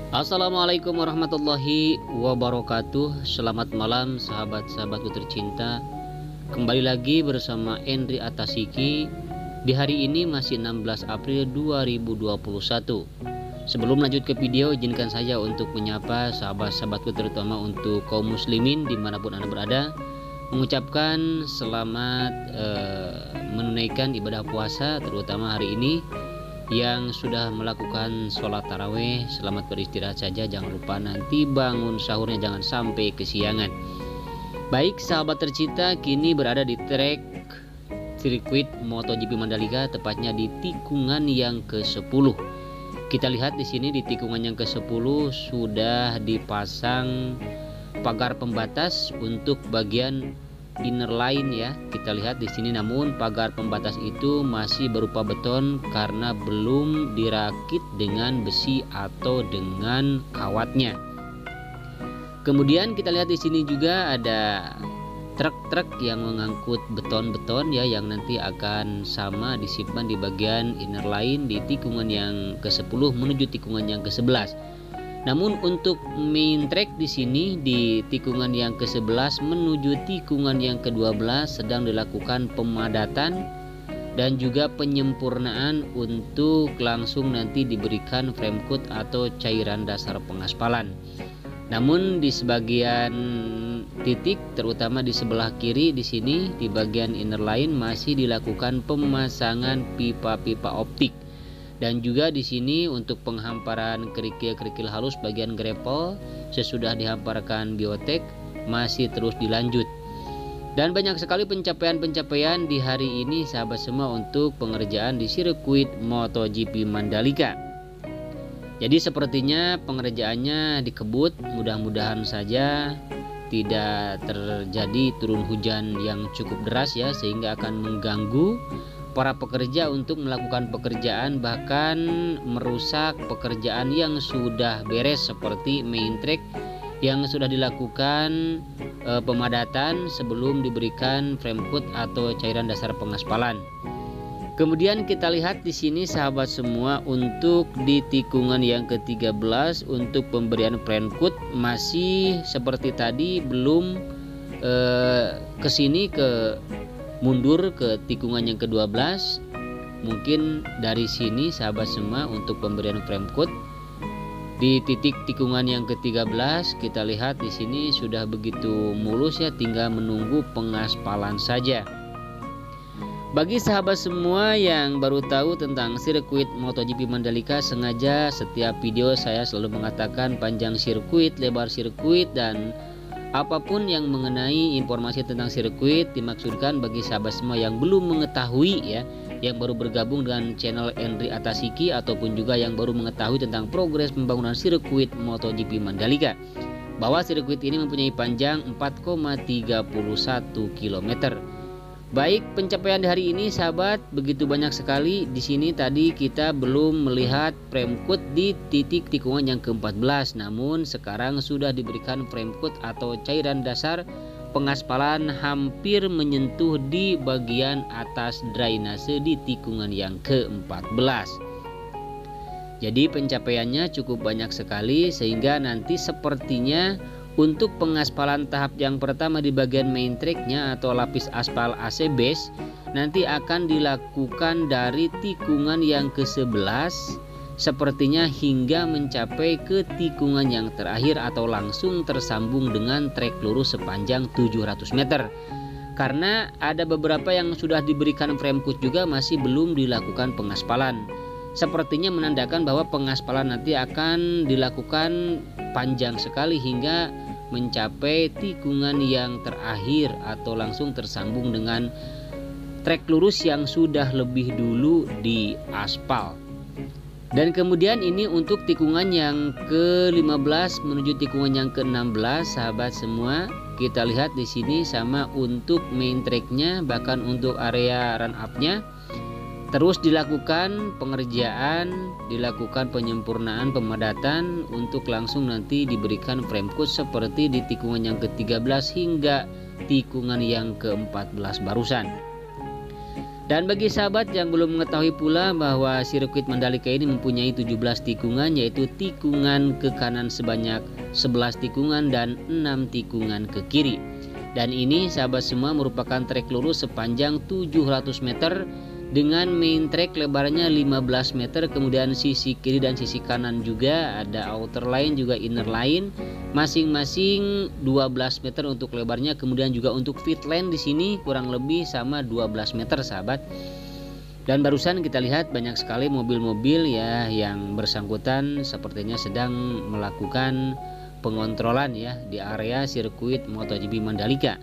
Assalamualaikum warahmatullahi wabarakatuh. Selamat malam sahabat-sahabatku tercinta. Kembali lagi bersama Endri Atasiki. Di hari ini masih 16 April 2021. Sebelum lanjut ke video, izinkan saya untuk menyapa sahabat-sahabatku, terutama untuk kaum muslimin dimanapun Anda berada, mengucapkan selamat menunaikan ibadah puasa, terutama hari ini. Yang sudah melakukan sholat taraweh, selamat beristirahat saja. Jangan lupa nanti bangun sahurnya jangan sampai kesiangan. Baik sahabat tercinta, kini berada di trek sirkuit MotoGP Mandalika, tepatnya di tikungan yang ke-10. Kita lihat di sini di tikungan yang ke-10 sudah dipasang pagar pembatas untuk bagian inner line ya. Kita lihat di sini, namun pagar pembatas itu masih berupa beton karena belum dirakit dengan besi atau dengan kawatnya. Kemudian kita lihat di sini juga ada truk-truk yang mengangkut beton-beton ya, yang nanti akan sama disimpan di bagian inner line di tikungan yang ke-10 menuju tikungan yang ke-11. Namun untuk main track di sini di tikungan yang ke-11 menuju tikungan yang ke-12 sedang dilakukan pemadatan dan juga penyempurnaan untuk langsung nanti diberikan frame coat atau cairan dasar pengaspalan. Namun di sebagian titik, terutama di sebelah kiri di sini di bagian inner line masih dilakukan pemasangan pipa-pipa optik. Dan juga di sini untuk penghamparan kerikil-kerikil halus bagian grapple sesudah dihamparkan biotek masih terus dilanjut. Dan banyak sekali pencapaian-pencapaian di hari ini sahabat semua untuk pengerjaan di sirkuit MotoGP Mandalika. Jadi sepertinya pengerjaannya dikebut, mudah-mudahan saja tidak terjadi turun hujan yang cukup deras ya, sehingga akan mengganggu para pekerja untuk melakukan pekerjaan, bahkan merusak pekerjaan yang sudah beres seperti main track yang sudah dilakukan pemadatan sebelum diberikan frame coat atau cairan dasar pengaspalan. Kemudian kita lihat di sini sahabat semua, untuk di tikungan yang ke-13 untuk pemberian frame coat masih seperti tadi, belum kesini mundur ke tikungan yang ke-12. Mungkin dari sini sahabat semua untuk pemberian frame coat di titik tikungan yang ke-13 kita lihat di sini sudah begitu mulus ya, tinggal menunggu pengaspalan saja. Bagi sahabat semua yang baru tahu tentang sirkuit MotoGP Mandalika, sengaja setiap video saya selalu mengatakan panjang sirkuit, lebar sirkuit, dan apapun yang mengenai informasi tentang sirkuit dimaksudkan bagi sahabat semua yang belum mengetahui ya, yang baru bergabung dengan channel Endri Atasiki ataupun juga yang baru mengetahui tentang progres pembangunan sirkuit MotoGP Mandalika, bahwa sirkuit ini mempunyai panjang 4,31 km. Baik, pencapaian di hari ini sahabat begitu banyak sekali. Di sini tadi kita belum melihat frame coat di titik tikungan yang ke-14, namun sekarang sudah diberikan frame coat atau cairan dasar pengaspalan hampir menyentuh di bagian atas drainase di tikungan yang ke-14. Jadi pencapaiannya cukup banyak sekali, sehingga nanti sepertinya untuk pengaspalan tahap yang pertama di bagian main tracknya atau lapis aspal AC base nanti akan dilakukan dari tikungan yang ke-11 sepertinya hingga mencapai ke tikungan yang terakhir atau langsung tersambung dengan trek lurus sepanjang 700 meter. Karena ada beberapa yang sudah diberikan frame coat juga masih belum dilakukan pengaspalan. Sepertinya menandakan bahwa pengaspalan nanti akan dilakukan panjang sekali hingga mencapai tikungan yang terakhir atau langsung tersambung dengan trek lurus yang sudah lebih dulu di aspal. Dan kemudian ini untuk tikungan yang ke-15 menuju tikungan yang ke-16 sahabat semua, kita lihat di sini sama untuk main tracknya, bahkan untuk area run up-nya terus dilakukan pengerjaan, dilakukan penyempurnaan pemadatan untuk langsung nanti diberikan frame coat seperti di tikungan yang ke-13 hingga tikungan yang ke-14 barusan. Dan bagi sahabat yang belum mengetahui pula bahwa sirkuit Mandalika ini mempunyai 17 tikungan, yaitu tikungan ke kanan sebanyak 11 tikungan dan 6 tikungan ke kiri. Dan ini sahabat semua merupakan trek lurus sepanjang 700 meter dengan main track lebarnya 15 meter, kemudian sisi kiri dan sisi kanan juga ada outer line juga inner line masing-masing 12 meter untuk lebarnya, kemudian juga untuk pit lane di sini kurang lebih sama 12 meter sahabat. Dan barusan kita lihat banyak sekali mobil-mobil ya yang bersangkutan sepertinya sedang melakukan pengontrolan ya di area sirkuit MotoGP Mandalika.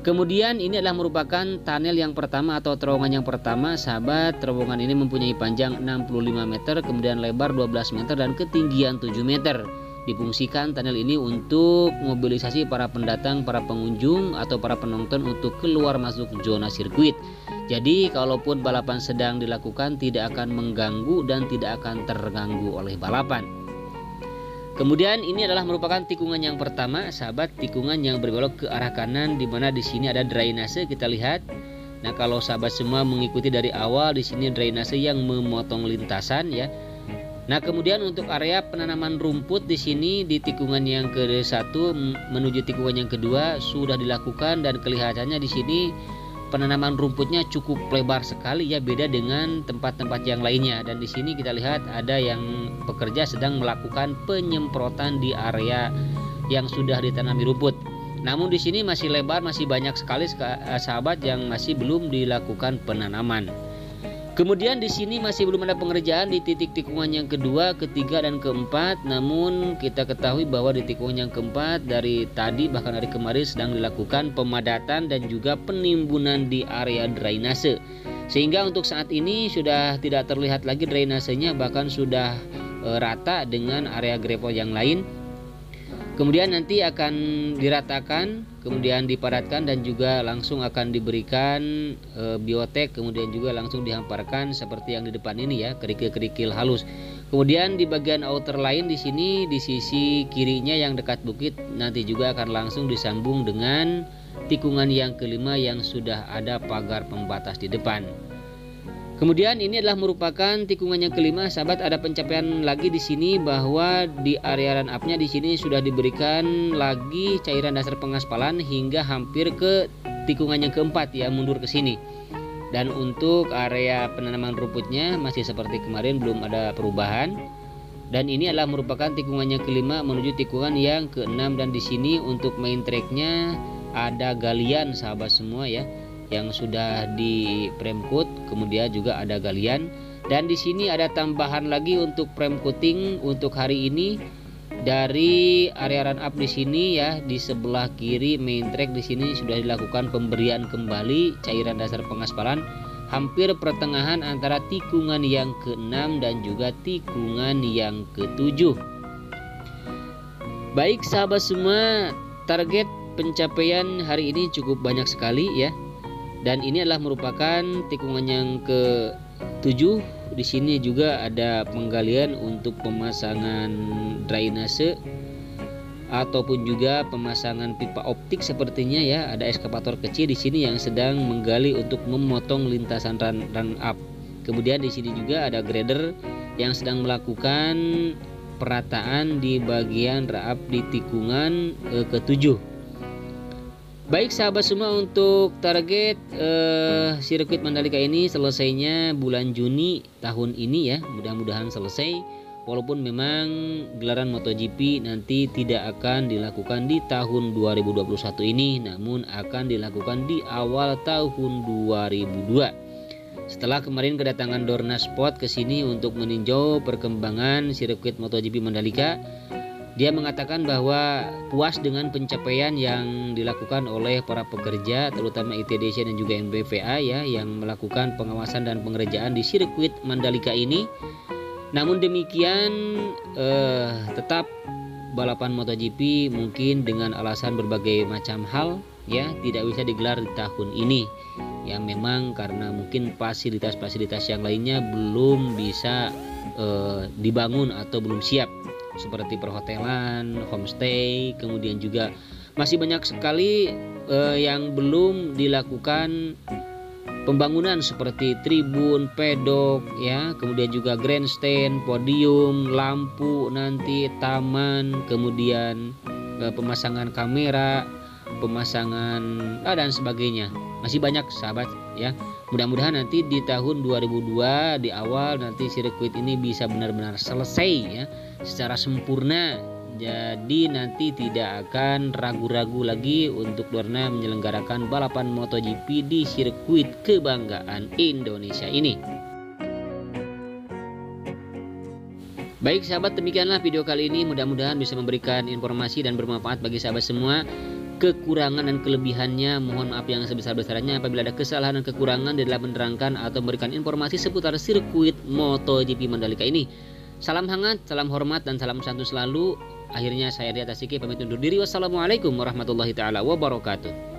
Kemudian ini adalah merupakan tunnel yang pertama atau terowongan yang pertama sahabat. Terowongan ini mempunyai panjang 65 meter, kemudian lebar 12 meter dan ketinggian 7 meter. Difungsikan tunnel ini untuk mobilisasi para pendatang, para pengunjung atau para penonton untuk keluar masuk zona sirkuit. Jadi kalaupun balapan sedang dilakukan tidak akan mengganggu dan tidak akan terganggu oleh balapan. Kemudian ini adalah merupakan tikungan yang pertama, sahabat, tikungan yang berbelok ke arah kanan, di mana di sini ada drainase kita lihat. Nah, kalau sahabat semua mengikuti dari awal, di sini drainase yang memotong lintasan ya. Nah, kemudian untuk area penanaman rumput di sini di tikungan yang ke-1 menuju tikungan yang kedua sudah dilakukan dan kelihatannya di sini penanaman rumputnya cukup lebar sekali ya, beda dengan tempat-tempat yang lainnya. Dan di sini kita lihat ada yang pekerja sedang melakukan penyemprotan di area yang sudah ditanami rumput. Namun di sini masih lebar, masih banyak sekali sahabat yang masih belum dilakukan penanaman. Kemudian di sini masih belum ada pengerjaan di titik tikungan yang kedua, ketiga dan keempat. Namun kita ketahui bahwa di tikungan yang keempat dari tadi bahkan hari kemarin sedang dilakukan pemadatan dan juga penimbunan di area drainase. Sehingga untuk saat ini sudah tidak terlihat lagi drainasenya, bahkan sudah rata dengan area gravel yang lain. Kemudian nanti akan diratakan, kemudian dipadatkan dan juga langsung akan diberikan biotek, kemudian juga langsung dihamparkan seperti yang di depan ini ya, kerikil-kerikil halus. Kemudian di bagian outer line di sini di sisi kirinya yang dekat bukit nanti juga akan langsung disambung dengan tikungan yang kelima yang sudah ada pagar pembatas di depan. Kemudian ini adalah merupakan tikungan yang kelima, sahabat. Ada pencapaian lagi di sini bahwa di area run up-nya di sini sudah diberikan lagi cairan dasar pengaspalan hingga hampir ke tikungan yang keempat ya, mundur ke sini. Dan untuk area penanaman rumputnya masih seperti kemarin, belum ada perubahan. Dan ini adalah merupakan tikungan yang kelima menuju tikungan yang keenam, dan di sini untuk main track-nya ada galian sahabat semua ya, yang sudah di premcoat, kemudian juga ada galian. Dan di sini ada tambahan lagi untuk prem coating untuk hari ini dari area run up di sini ya, di sebelah kiri main track di sini sudah dilakukan pemberian kembali cairan dasar pengaspalan hampir pertengahan antara tikungan yang ke-6 dan juga tikungan yang ke-7. Baik sahabat semua, target pencapaian hari ini cukup banyak sekali ya. Dan ini adalah merupakan tikungan yang ke-7. Di sini juga ada penggalian untuk pemasangan drainase ataupun juga pemasangan pipa optik sepertinya ya. Ada eskavator kecil di sini yang sedang menggali untuk memotong lintasan run up. Kemudian di sini juga ada grader yang sedang melakukan perataan di bagian run up di tikungan ke-7. Baik sahabat semua, untuk target sirkuit Mandalika ini selesainya bulan Juni tahun ini ya, mudah-mudahan selesai. Walaupun memang gelaran MotoGP nanti tidak akan dilakukan di tahun 2021 ini, namun akan dilakukan di awal tahun 2002. Setelah kemarin kedatangan Dorna Sport ke sini untuk meninjau perkembangan sirkuit MotoGP Mandalika, dia mengatakan bahwa puas dengan pencapaian yang dilakukan oleh para pekerja terutama ITDC dan juga NBVA ya, yang melakukan pengawasan dan pengerjaan di sirkuit Mandalika ini. Namun demikian tetap balapan MotoGP mungkin dengan alasan berbagai macam hal ya tidak bisa digelar di tahun ini. Ya memang karena mungkin fasilitas-fasilitas yang lainnya belum bisa dibangun atau belum siap, seperti perhotelan, homestay, kemudian juga masih banyak sekali yang belum dilakukan pembangunan seperti tribun, pedok, ya, kemudian juga grandstand, podium, lampu nanti, taman, kemudian pemasangan kamera, pemasangan dan sebagainya. Masih banyak sahabat ya. Mudah-mudahan nanti di tahun 2002 di awal nanti sirkuit ini bisa benar-benar selesai ya secara sempurna. Jadi nanti tidak akan ragu-ragu lagi untuk Dorna menyelenggarakan balapan MotoGP di sirkuit kebanggaan Indonesia ini. Baik sahabat, demikianlah video kali ini. Mudah-mudahan bisa memberikan informasi dan bermanfaat bagi sahabat semua. Kekurangan dan kelebihannya mohon maaf yang sebesar-besarnya apabila ada kesalahan dan kekurangan di dalam menerangkan atau memberikan informasi seputar sirkuit MotoGP Mandalika ini. Salam hangat, salam hormat, dan salam santun selalu. Akhirnya saya Endri Atasiki pamit undur diri. Wassalamualaikum warahmatullahi taala wabarakatuh.